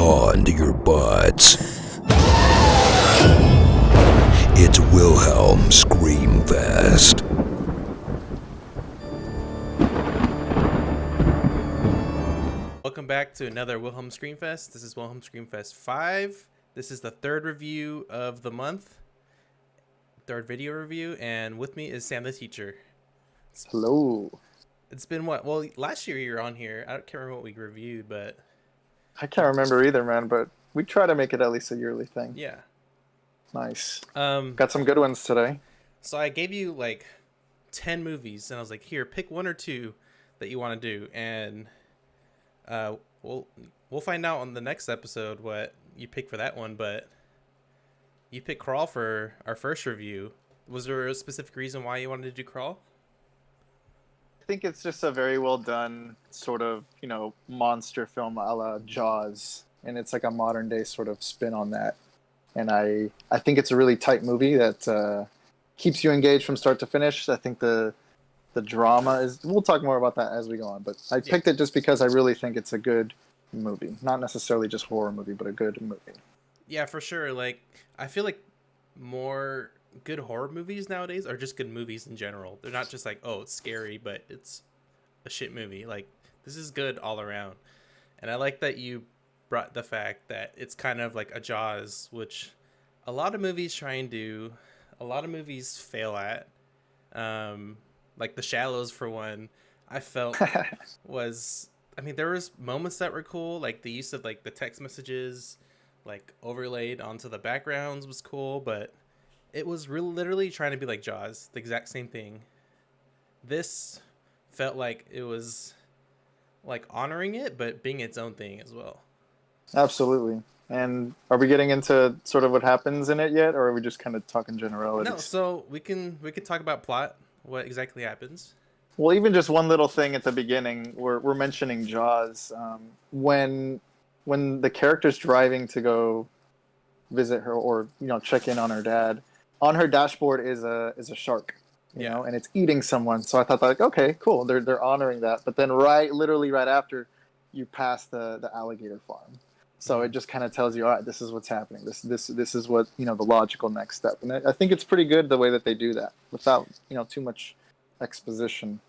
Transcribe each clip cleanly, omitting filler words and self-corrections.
on to your butts. It's Wilhelm Screamfest. Welcome back to another Wilhelm Screamfest. This is Wilhelm Screamfest 5. This is the third review of the month. Third video review, and with me is Sam the teacher. Hello. It's been what? Well, last year you were on here. I can't remember what we reviewed, but I can't remember either, man, but we try to make it at least a yearly thing. yeah. Nice. Um, Got some good ones today. So I gave you like 10 movies, and I was like, here, pick one or two that you want to do, and we'll find out on the next episode what you pick for that one. But you picked Crawl for our first review. Was there a specific reason why you wanted to do Crawl? I think it's just a very well done sort of, monster film a la Jaws. And it's like a modern day sort of spin on that. And I think it's a really tight movie that keeps you engaged from start to finish. I think the drama is... We'll talk more about that as we go on. But I picked it just because I really think it's a good movie. Not necessarily just horror movie, but a good movie. Yeah, for sure. Like, I feel like more good horror movies nowadays are just good movies in general. They're not just like, oh, it's scary, but it's a shit movie. Like, this is good all around. And I like that you brought the fact that it's kind of like a Jaws, which a lot of movies try and do. A lot of movies fail at. Like The Shallows, for one, I felt was... I mean, there was moments that were cool, like the use of like the text messages like overlaid onto the backgrounds was cool, but it was literally trying to be like Jaws, the exact same thing. This felt like it was like honoring it, but being its own thing as well. Absolutely. And are we getting into sort of what happens in it yet, or are we just kind of talking generalities? No, so we can talk about plot, what exactly happens. Well, even just one little thing at the beginning, we're mentioning Jaws. When the character's driving to go visit her or check in on her dad, on her dashboard is a shark, you know, and it's eating someone. So I thought like, okay, cool, they're honoring that. But then literally right after, you pass the alligator farm. So it just kind of tells you, all right, this is what's happening. This is what the logical next step. And I think it's pretty good the way that they do that without too much exposition.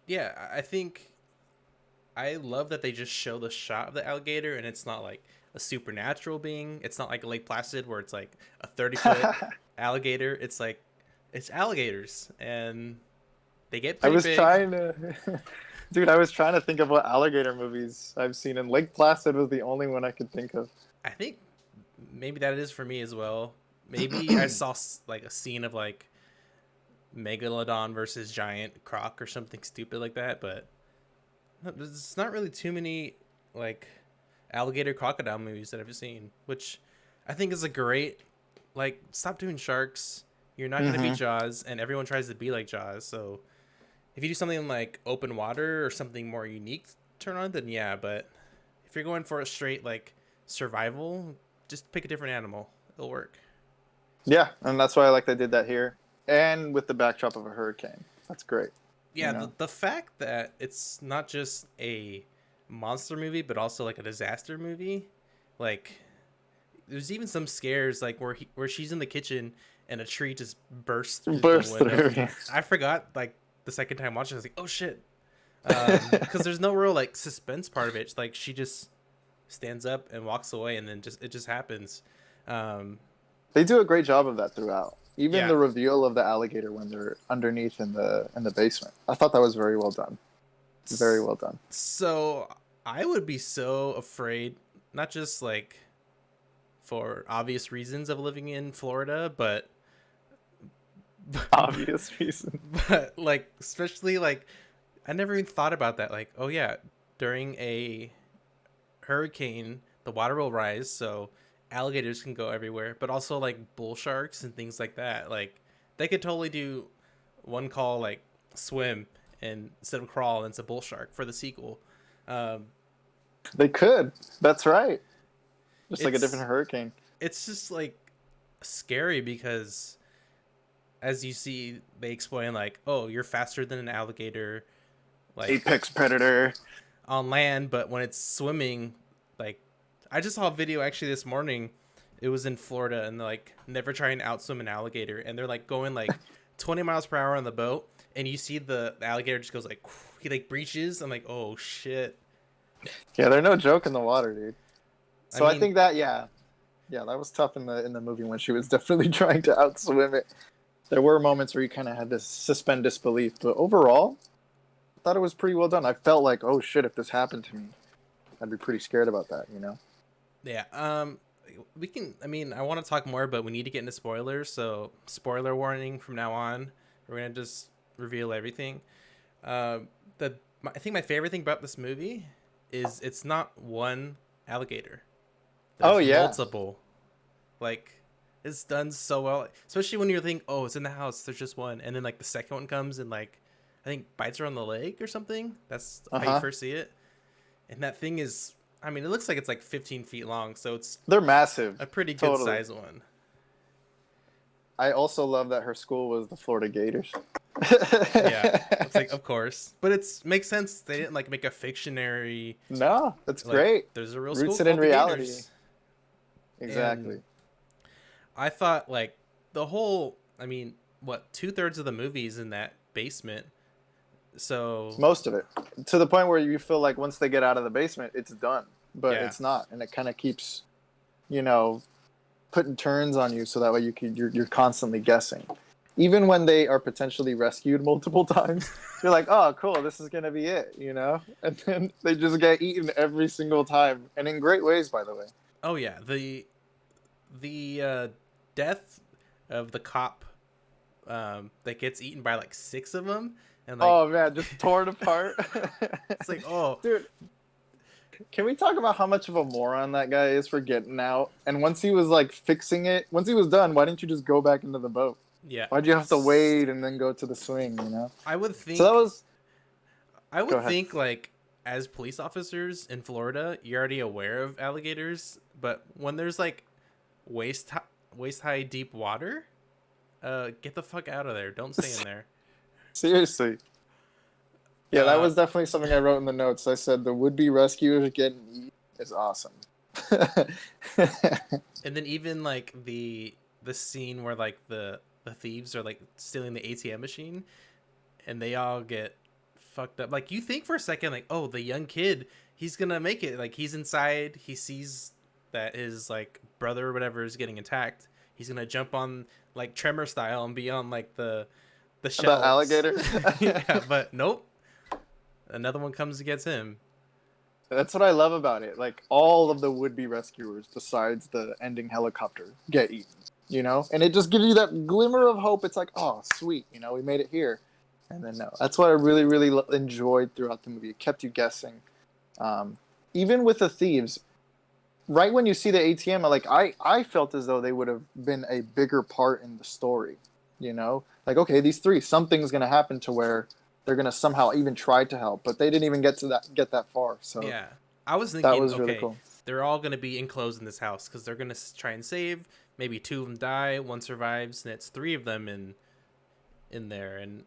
Yeah, I think I love that they just show the shot of the alligator, and it's not like a supernatural being. It's not like Lake Placid where it's like a 30-foot alligator. It's like it's alligators, and they get pretty big. Dude, I was trying to think of what alligator movies I've seen, and Lake Placid was the only one I could think of. I think maybe that is for me as well. Maybe I saw like a scene of like Megalodon versus giant croc or something stupid like that, but there's not really too many like alligator crocodile movies that I've seen, which I think is a great, like, stop doing sharks. You're not gonna be Jaws, and everyone tries to be like Jaws. So if you do something like open water or something more unique turn on, then yeah. But if you're going for a straight like survival, just pick a different animal. It'll work. Yeah, and that's why I like they did that here. And with the backdrop of a hurricane. That's great. Yeah, the fact that it's not just a monster movie, but also like a disaster movie. Like, there's even some scares like where she's in the kitchen and a tree just bursts through the window. Yeah. I forgot like the second time watching, I was like, oh shit. Because there's no real like suspense part of it. It's like she just stands up and walks away, and then it just happens. They do a great job of that throughout. Even the reveal of the alligator when they're underneath in the basement. I thought that was very well done. Very well done. So I would be so afraid, not just like for obvious reasons of living in Florida, but obvious reasons. But like, especially like, I never even thought about that. Like, oh yeah, during a hurricane, the water will rise, so alligators can go everywhere, but also like bull sharks and things like that. Like, they could totally do one call like swim and instead of crawl, and it's a bull shark for the sequel. They could. That's right. Just like a different hurricane. It's just like scary because, as you see, they explain like, oh, you're faster than an alligator, like apex predator on land, but when it's swimming, like I just saw a video actually this morning. It was in Florida, and they're like never trying to outswim an alligator, and they're like going like 20 miles per hour on the boat, and you see the alligator just goes like he like breaches. I'm like, oh shit. Yeah, they're no joke in the water, dude. So I I mean, think that yeah, that was tough in the movie when she was definitely trying to outswim it. There were moments where you kind of had to suspend disbelief, but overall, I thought it was pretty well done. I felt like, oh shit, if this happened to me, I'd be pretty scared about that, you know? yeah. We can. I mean, I want to talk more, but we need to get into spoilers. So, spoiler warning from now on. We're gonna just reveal everything. Uh, I think my favorite thing about this movie is it's not one alligator. There's Oh yeah, multiple. Like, it's done so well, especially when you're thinking, oh, it's in the house. There's just one, and then like the second one comes and like I think bites her on the leg or something. That's how you first see it, and that thing is. I mean, it looks like it's like 15 feet long, so it's they're massive. a pretty good Totally. size one. I also love that her school was the Florida Gators. Yeah, it's like of course, but it's makes sense. They didn't like make a fictionary. No, that's Like, great. there's a real Roots school it in called the reality. Gators. Exactly. And I thought like the whole. I mean, what 2/3 of the movie's in that basement. So Most of it, to the point where you feel like once they get out of the basement, it's done, but Yeah. it's not, and it kind of keeps, you know, putting turns on you, so that way you're constantly guessing. Even when they are potentially rescued multiple times, you're like, oh, cool, this is gonna be it, you know, and then they just get eaten every single time, and in great ways, by the way. oh yeah, the death of the cop that gets eaten by like 6 of them, and like Oh man, just torn apart. it's like oh Dude, can we talk about how much of a moron that guy is for getting out? And once he was like fixing it, once he was done, why didn't you just go back into the boat? yeah. Why'd you have to wait and then go to the swing, you know? I would think. So that was I Go would ahead. think like as police officers in Florida, you're already aware of alligators, but when there's like waist high deep water, get the fuck out of there. Don't stay in there. seriously. Yeah, that Uh, was definitely something I wrote in the notes. I said the would-be rescuers getting eaten is awesome. And then even like the scene where like the thieves are like stealing the ATM machine and they all get fucked up. Like you think for a second like, oh, the young kid, he's going to make it. Like he's inside, he sees that his like brother or whatever is getting attacked. He's going to jump on like Tremor style and be on like the shelves. alligator? Yeah, but nope. Another one comes and gets him. That's what I love about it. Like all of the would-be rescuers, besides the ending helicopter, get eaten. You know, and it just gives you that glimmer of hope. It's like, oh, sweet, you know, we made it here. And then no, that's what I really, really enjoyed throughout the movie. It kept you guessing. Even with the thieves, right when you see the ATM, like I felt as though they would have been a bigger part in the story. You know, like okay, these three, something's gonna happen to where they're gonna somehow even try to help, but they didn't even get that far. So Yeah. I was thinking, that was okay, really cool. they're all going to be enclosed in this house because they're going to try and save. Maybe 2 of them die, 1 survives, and it's 3 of them in there. And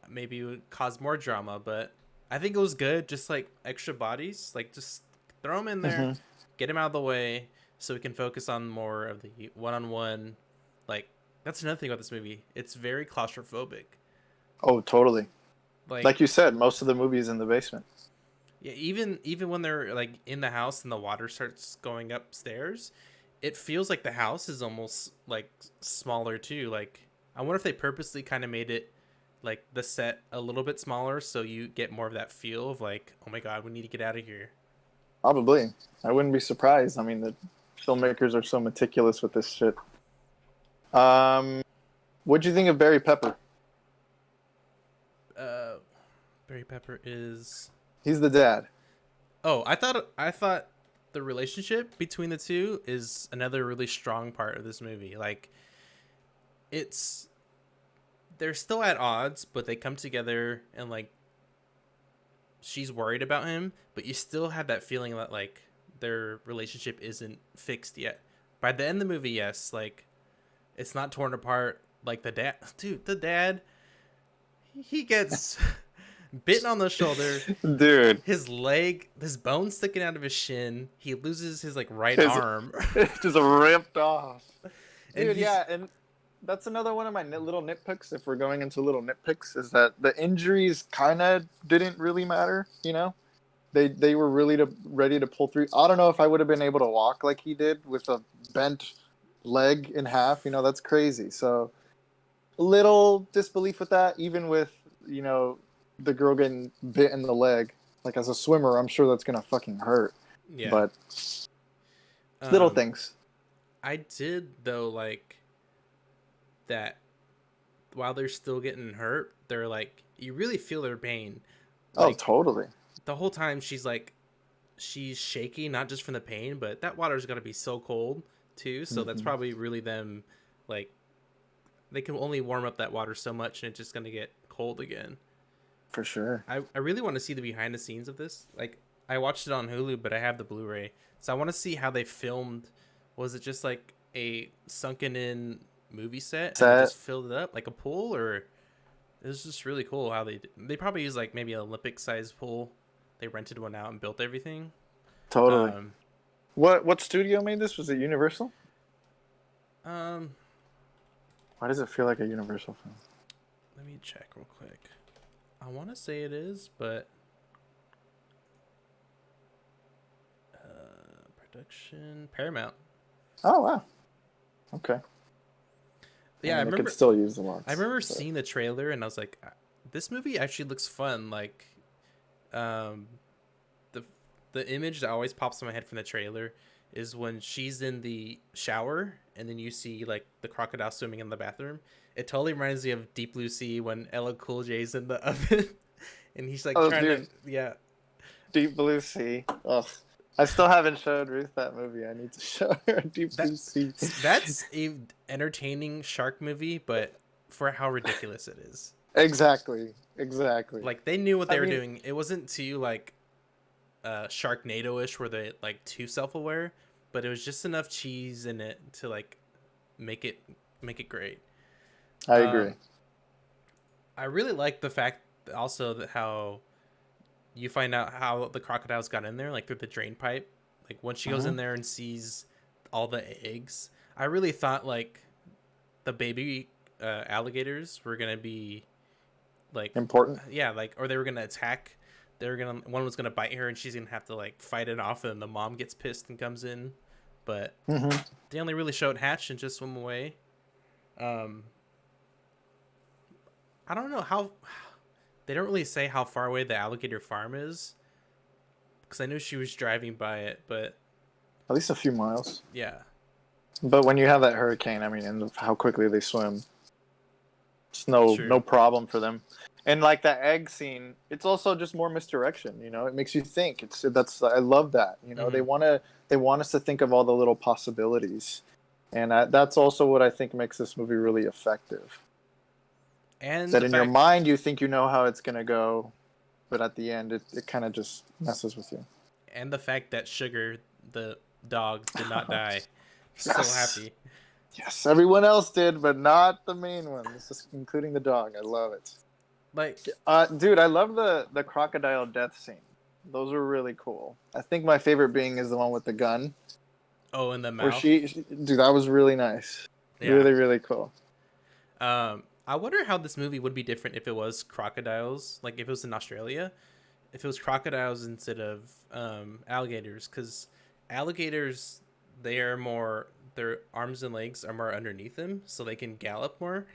maybe it would cause more drama, but I think it was good. Just like extra bodies, like just throw them in there, get them out of the way so we can focus on more of the one-on-one. Like, that's another thing about this movie. It's very claustrophobic. Oh, totally. Like Like you said, most of the movie is in the basement. yeah, even when they're like in the house and the water starts going upstairs, it feels like the house is almost like smaller too. Like I wonder if they purposely kind of made it like the set a little bit smaller so you get more of that feel of like, oh my god, we need to get out of here. Probably. I wouldn't be surprised. I mean, the filmmakers are so meticulous with this shit. What'd you think of Barry Pepper? Barry Pepper is He's the dad. oh, I thought the relationship between the two is another really strong part of this movie. Like it's they're still at odds, but they come together and like she's worried about him, but you still have that feeling that like their relationship isn't fixed yet. By the end of the movie, yes, like it's not torn apart like the dad. Dude, the dad he gets bitten on the shoulder, Dude, his leg, his bone sticking out of his shin. He loses his like right it's arm, just ripped off. and Dude, he's yeah, and that's another one of my little nitpicks. If we're going into little nitpicks, is that the injuries kind of didn't really matter. You know, they were really ready to pull through. I don't know if I would have been able to walk like he did with a bent leg in half. You know, that's crazy. So a little disbelief with that, even with the girl getting bit in the leg. Like as a swimmer, I'm sure that's gonna fucking hurt. yeah. But little Um, things. I did though like that while they're still getting hurt, they're like you really feel their pain. Oh, Like totally. the whole time she's shaking, not just from the pain, but that water's gonna be so cold too. So that's Hmm. probably really them like they can only warm up that water so much and it's just gonna get cold again. For sure. I really want to see the behind the scenes of this. Like I watched it on Hulu, but I have the Blu-ray, so I want to see how they filmed. Was it just like a sunken in movie set and they Set. just filled it up like a pool, or it was just really cool how they probably used like maybe an Olympic sized pool. They rented one out and built everything. Totally. Um, What studio made this? Was it Universal? um, Why does it feel like a Universal film? let me check real quick. I want to say it is, but production Paramount. Oh wow. Okay. Yeah, I mean, it remember. could still use the lots. I remember So. seeing the trailer and I was like, this movie actually looks fun. Like, um, the the image that always pops in my head from the trailer is when she's in the shower and then you see like the crocodile swimming in the bathroom. It totally reminds me of Deep Blue Sea when Ella Cool J's in the oven and he's like Oh, trying dude. to yeah. Deep Blue Sea. Ugh. I still haven't showed Ruth that movie. I need to show her Deep That Blue Sea. that's a entertaining shark movie, but for how ridiculous it is. Exactly. Exactly. Like they knew what I they were mean, doing. It wasn't too like Sharknado-ish where they like too self-aware, but it was just enough cheese in it to like make it make it great. I agree. Um, I really like the fact also that how you find out how the crocodiles got in there, like through the drain pipe. Like once she goes Uh-huh. in there and sees all the eggs, I really thought like the baby alligators were gonna be like, Important. yeah, like or they were gonna attack. They were gonna one was gonna bite her and she's gonna have to like fight it off, and the mom gets pissed and comes in, but Hmm. they only really showed hatch and just swim away. Um, I don't know how they don't really say how far away the alligator farm is because I knew she was driving by it, but At least a few miles. yeah, But when you have that hurricane, I mean, and how quickly they swim, it's no true. no problem for them. And like that egg scene, it's also just more misdirection. You know, it makes you think. That's I love that. You know, Mhm. they want us to think of all the little possibilities, and that's also what I think makes this movie really effective. And That the in your fact mind you think you know how it's gonna go, but at the end it kind of just messes with you. that Sugar the dog did not die. So Yes. happy. Yes, everyone else did, but not the main one. This is including the dog. I love it. Like Dude, I love the crocodile death scene. Those were really cool. I think my favorite being is the one with the gun, oh, in the where mouth. dude, that was really nice. Yeah. Really, really cool. I wonder how this movie would be different if it was crocodiles, like if it was in Australia, if it was crocodiles instead of alligators, because alligators they are more their arms and legs are more underneath them, so they can gallop more.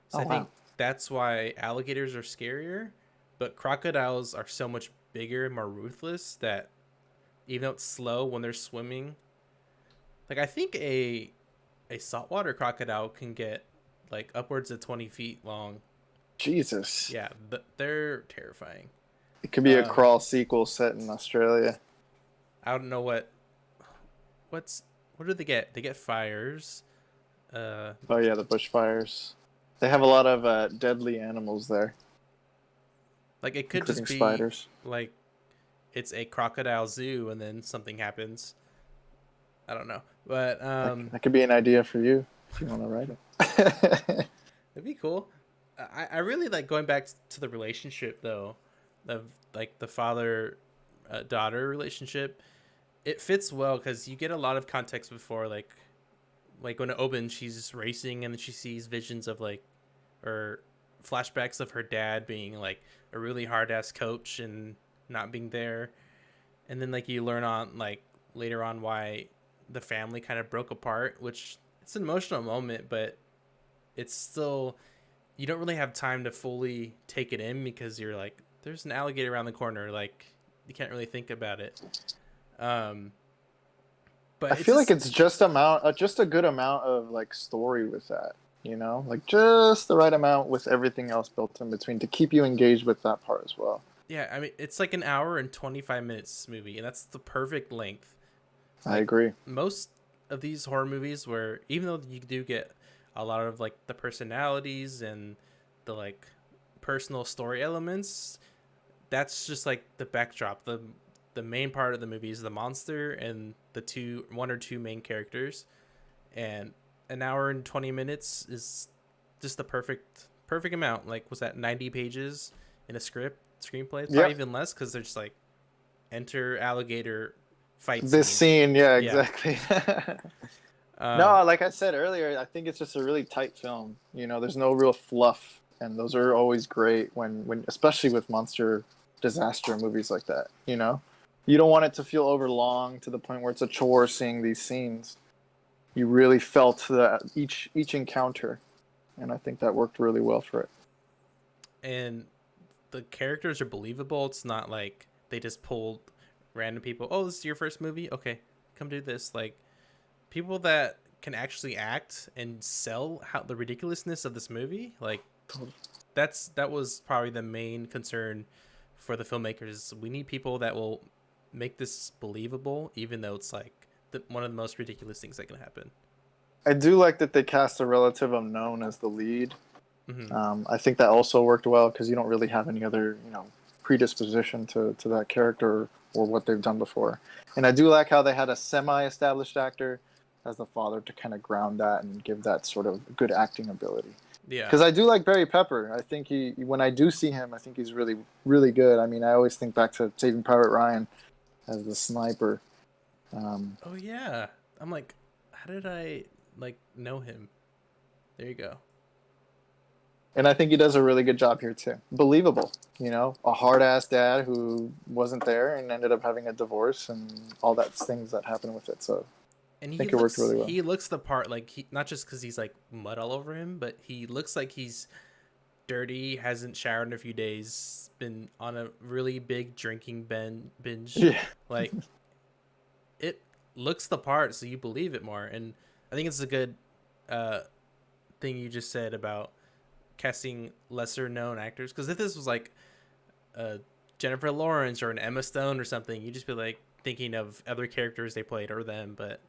So Oh I wow. think that's why alligators are scarier, but crocodiles are so much bigger and more ruthless that even though it's slow when they're swimming, like I think a saltwater crocodile can get like upwards of 20 feet long. Jesus. Yeah, they're terrifying. It could be a Um, Crawl sequel set in Australia. I don't know what's what do they get? They get fires. Uh, Oh yeah, the bushfires. They have a lot of deadly animals there, like it could including just be spiders. like it's a crocodile zoo and then something happens. I don't know, but That could be an idea for you if you want to write it. it'd be cool. I really like going back to the relationship though. of like the father daughter relationship, it fits well because you get a lot of context before like when it opens, she's just racing and then she sees visions of like or flashbacks of her dad being like a really hard ass coach and not being there, and then like you learn on like later on why the family kind of broke apart, which it's an emotional moment, but it's still you don't really have time to fully take it in because you're like there's an alligator around the corner, like you can't really think about it. um but I it's feel like just it's just a good amount of like story with that, like just the right amount with everything else built in between to keep you engaged with that part as well. yeah, I mean it's like an hour and 25 minutes movie, and that's the perfect length. I Like agree. most of these horror movies where even though you do get a lot of like the personalities and the like personal story elements, that's just like the backdrop. The main part of the movie is the monster and the one or two main characters, and an hour and 20 minutes is just the perfect amount. Like was that 90 pages in a screenplay? It's probably Yep. even less because there's like enter alligator fight This scene. scene, yeah, Yeah. exactly. um, No, like I said earlier, I think it's just a really tight film. There's no real fluff, and those are always great when especially with monster disaster movies like that. You don't want it to feel overlong to the point where it's a chore seeing these scenes. You really felt that each encounter, and I think that worked really well for it. and the characters are believable. It's not like they just pulled random people. Oh, this is your first movie? Okay, come do this. Like people that can actually act and sell how the ridiculousness of this movie. Like that was probably the main concern for the filmmakers. We need people that will make this believable, even though it's like one of the most ridiculous things that can happen. I do like that they cast a relative unknown as the lead. Mm-hmm. I think that also worked well because you don't really have any other, predisposition to that character or what they've done before. And I do like how they had a semi-established actor as the father to kind of ground that and give that sort of good acting ability. Yeah. Because I do like Barry Pepper. I think when I do see him, I think he's really, really good. I mean, I always think back to Saving Private Ryan as the sniper. Oh yeah. I'm like, how did I like know him? There you go. And I think he does a really good job here too. Believable, a hard ass dad who wasn't there and ended up having a divorce and all that things that happened with it. So And I think it worked really well. he looks the part, like he not just because he's like mud all over him, but he looks like he's dirty, hasn't showered in a few days, been on a really big drinking binge. Yeah. Like it looks the part, so you believe it more. And I think it's a good thing you just said about casting lesser known actors, because if this was like Jennifer Lawrence or an Emma Stone or something, you'd just be like thinking of other characters they played or them, but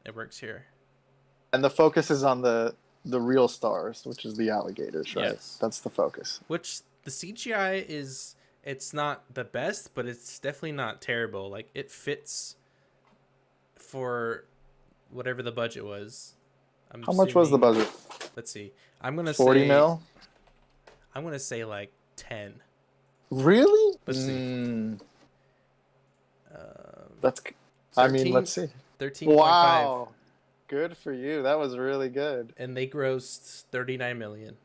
it works here. And the focus is on the real stars, which is the alligators, right? Yes. That's the focus. Which the CGI is, it's not the best, but it's definitely not terrible. Like it fits for whatever the budget was. How much was the budget? Let's see. I'm gonna 40 say mil? I'm gonna say like 10. Really? Let's see. That's. 13, I mean, let's see. 13.5. Wow. Good for you. That was really good. And they grossed 39 million.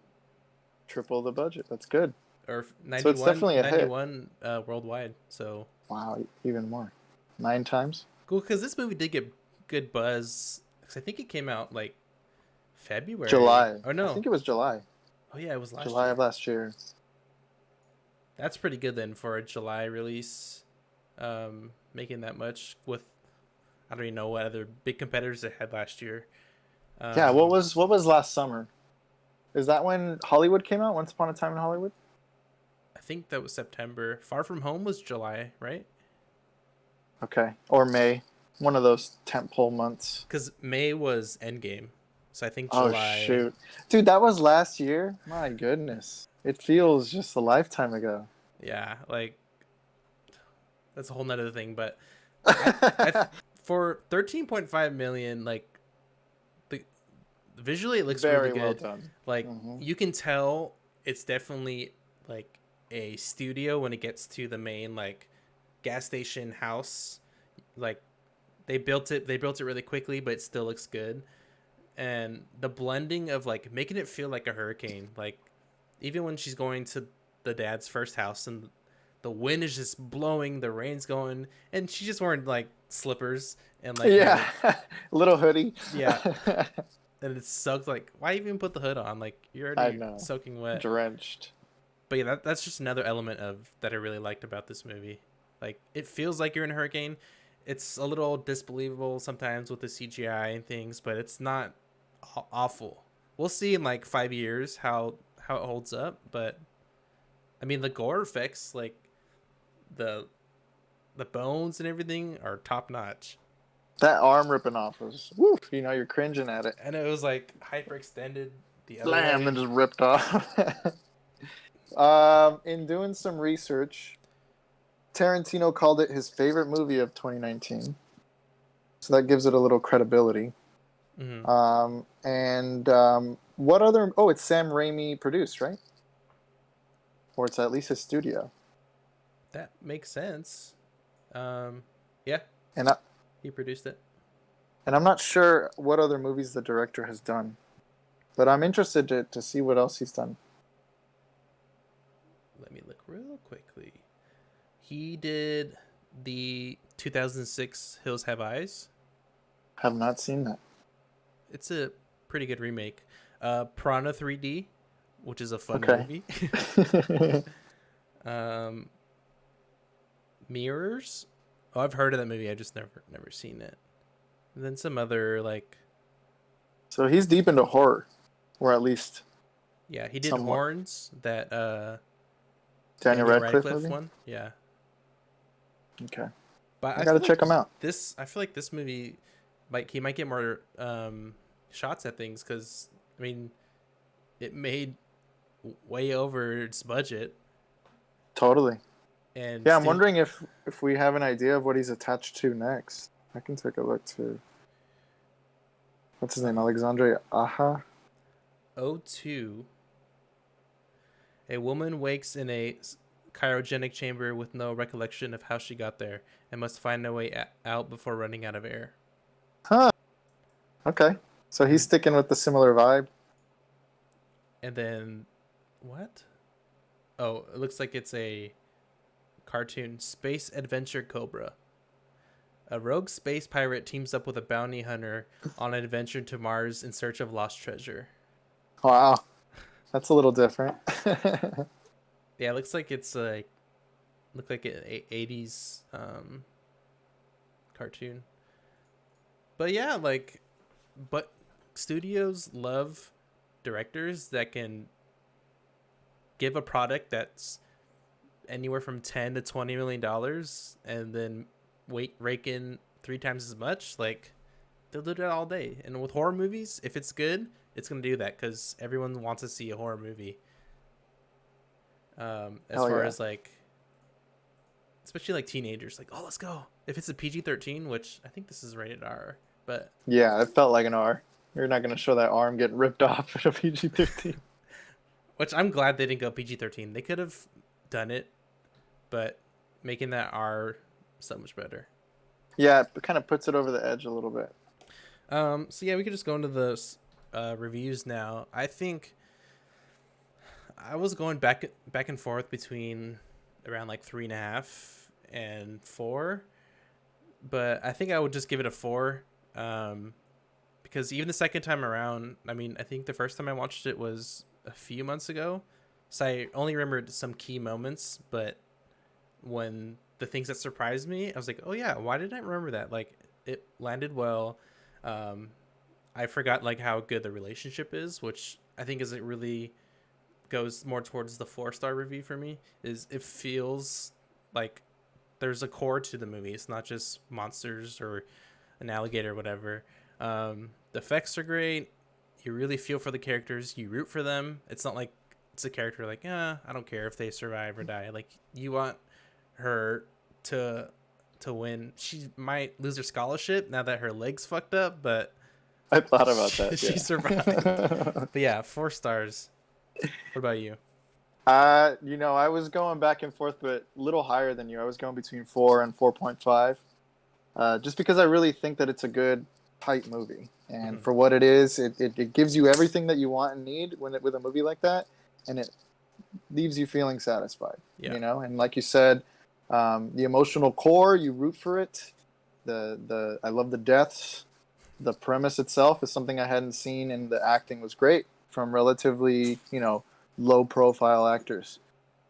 Triple the budget. That's good. Or 91, So it's definitely a hit. 91 worldwide. So Wow, even more. 9 times? cool, because this movie did get good buzz. Because I think it came out like February. July. Oh no. I think it was July. Oh yeah, it was last July year. of last year. That's pretty good then for a July release. Making that much with, I don't even know what other big competitors they had last year. Yeah, what was last summer? Is that when Hollywood came out? Once Upon a Time in Hollywood? I think that was September. Far From Home was July, right? Okay. Or May. One of those tentpole months. Because May was Endgame. So I think July. Oh, shoot. Dude, that was last year? My goodness. It feels just a lifetime ago. Yeah, like that's a whole nother thing. But for 13.5 million, like visually it looks Very really well good. done. Like you can tell it's definitely like a studio when it gets to the main like gas station house. Like they built it really quickly, but it still looks good. And the blending of like making it feel like a hurricane, like even when she's going to the dad's first house and the wind is just blowing, the rain's going, and she's just wearing like slippers and like Yeah, little hoodie. yeah, and it sucks. Like, why even put the hood on? Like, you're I already know. soaking wet. Drenched. But yeah, that's just another element of that I really liked about this movie. Like, it feels like you're in a hurricane. It's a little disbelievable sometimes with the CGI and things, but it's not awful. We'll see in like 5 years how it holds up. But I mean, the gore effects, like the bones and everything, are top notch. That arm ripping off was, woof, you know, you're cringing at it. And it was like hyperextended the other Slam, way. and just ripped off. In doing some research, Tarantino called it his favorite movie of 2019. So that gives it a little credibility. Mm-hmm. What other... Oh, it's Sam Raimi produced, right? Or it's at least his studio. That makes sense. Yeah. And He produced it. And I'm not sure what other movies the director has done. But I'm interested to see what else he's done. Let me look real quickly. He did the 2006 Hills Have Eyes. Have not seen that. It's a pretty good remake. Piranha 3D, which is a fun movie. Mirrors. Oh, I've heard of that movie. I just never seen it. And then some other like. So he's deep into horror, or at least. Yeah, he did somewhat. Horns, that Daniel Radcliffe movie? one. Yeah. Okay. But I gotta feel check like him out. I feel like this movie, he might get more shots at things because I mean, it made way over its budget. Totally. And yeah, I'm wondering if we have an idea of what he's attached to next. I can take a look too. What's his name? Alexandre Aja? O2. A woman wakes in a cryogenic chamber with no recollection of how she got there and must find a way out before running out of air. Huh. Okay. So he's sticking with the similar vibe. And then, what? Oh, it looks like it's a cartoon. Space Adventure Cobra. A rogue space pirate teams up with a bounty hunter on an adventure to Mars in search of lost treasure. Wow. That's a little different. Yeah, it looks like it's an 80s cartoon. But yeah, but studios love directors that can give a product that's anywhere from $10 to $20 million and then rake in 3 times as much. Like, they'll do that all day. And with horror movies, if it's good, it's gonna do that because everyone wants to see a horror movie. As far as like, especially like teenagers, like, oh, let's go. If it's a PG-13, which I think this is rated R, but yeah, it felt like an R. You're not gonna show that arm getting ripped off at a PG-13. Which I'm glad they didn't go PG-13. They could have done it, but making that R so much better. Yeah, it kind of puts it over the edge a little bit. So yeah, we could just go into the reviews now. I think I was going back and forth between around like 3.5 and 4, but I think I would just give it a 4. Because even the second time around, I mean, I think the first time I watched it was a few months ago, so I only remembered some key moments, but when the things that surprised me, I was like, oh yeah, why didn't I remember that? Like, it landed well. I forgot like how good the relationship is, which I think is it really goes more towards the 4-star review for me. Is it feels like there's a core to the movie. It's not just monsters or an alligator or whatever. The effects are great. You really feel for the characters. You root for them. It's not like it's a character like, I don't care if they survive or die. Like, you want her to win. She might lose her scholarship now that her leg's fucked up, but I thought about that. She survived. But yeah, 4 stars. What about you? I was going back and forth, but a little higher than you. I was going between 4 and 4.5. Just because I really think that it's a good, tight movie. And for what it is, it gives you everything that you want and need with a movie like that. And it leaves you feeling satisfied. Yeah. And like you said, the emotional core, you root for it. I love the deaths. The premise itself is something I hadn't seen, and the acting was great from relatively, low profile actors.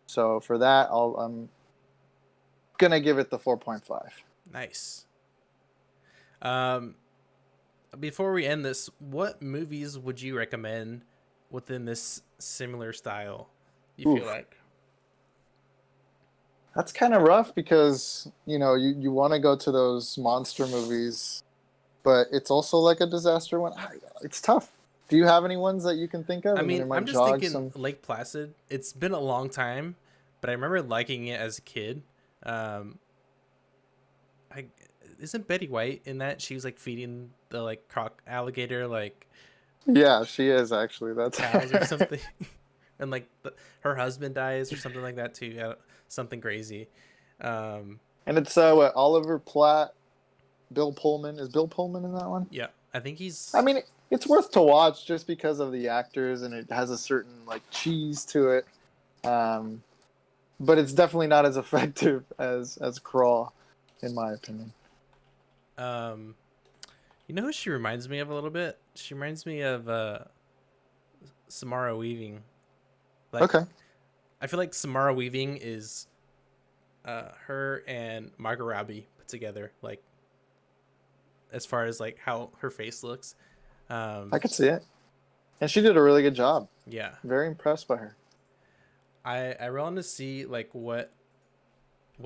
So for that, I'm gonna give it the 4.5. Nice. Before we end this, what movies would you recommend within this similar style? You feel like? That's kind of rough because you want to go to those monster movies, but it's also like a disaster one. It's tough. Do you have any ones that you can think of? I mean, it might I'm just jog thinking Lake Placid. It's been a long time, but I remember liking it as a kid. Isn't Betty White in that? She was like feeding the like croc alligator like Yeah, she is actually. That's cows or something, and like her husband dies or something like that too. Something crazy. And it's what, Oliver Platt, Bill Pullman. Is Bill Pullman in that one? Yeah, I think he's. I mean, it's worth to watch just because of the actors, and it has a certain like cheese to it. But it's definitely not as effective as Crawl, in my opinion. You know who she reminds me of a little bit? She reminds me of Samara Weaving. Okay. I feel like Samara Weaving is her and Margot Robbie put together, like as far as like how her face looks. I could see it. And she did a really good job. Yeah. Very impressed by her. I really want to see like what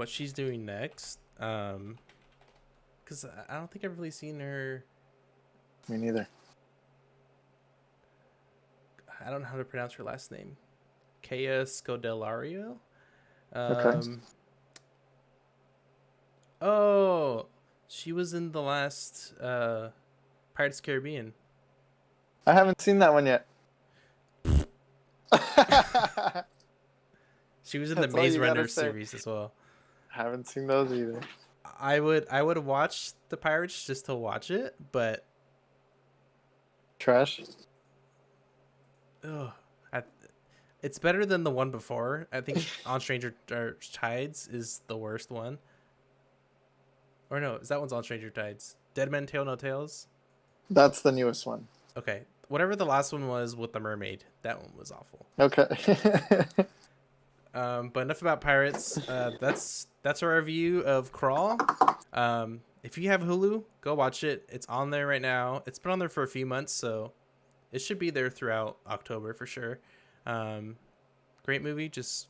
she's doing next. Because I don't think I've really seen her. Me neither. I don't know how to pronounce her last name. Kea Scodelario. Okay. Oh, she was in the last Pirates of the Caribbean. I haven't seen that one yet. She was in the Maze Runner series as well. Haven't seen those either. I would watch the Pirates just to watch it, but trash. Ugh, it's better than the one before. I think On Stranger Tides is the worst one. Or no, that one's On Stranger Tides. Dead Men Tell No Tales. That's the newest one. Okay, whatever the last one was with the mermaid, that one was awful. Okay. But enough about pirates. That's our review of Crawl. If you have Hulu, go watch it. It's on there right now. It's been on there for a few months, so it should be there throughout October for sure. Great movie. Just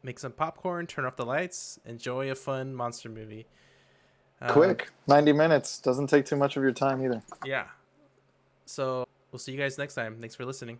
make some popcorn, turn off the lights, enjoy a fun monster movie. Quick, 90 minutes. Doesn't take too much of your time either. Yeah. So we'll see you guys next time. Thanks for listening.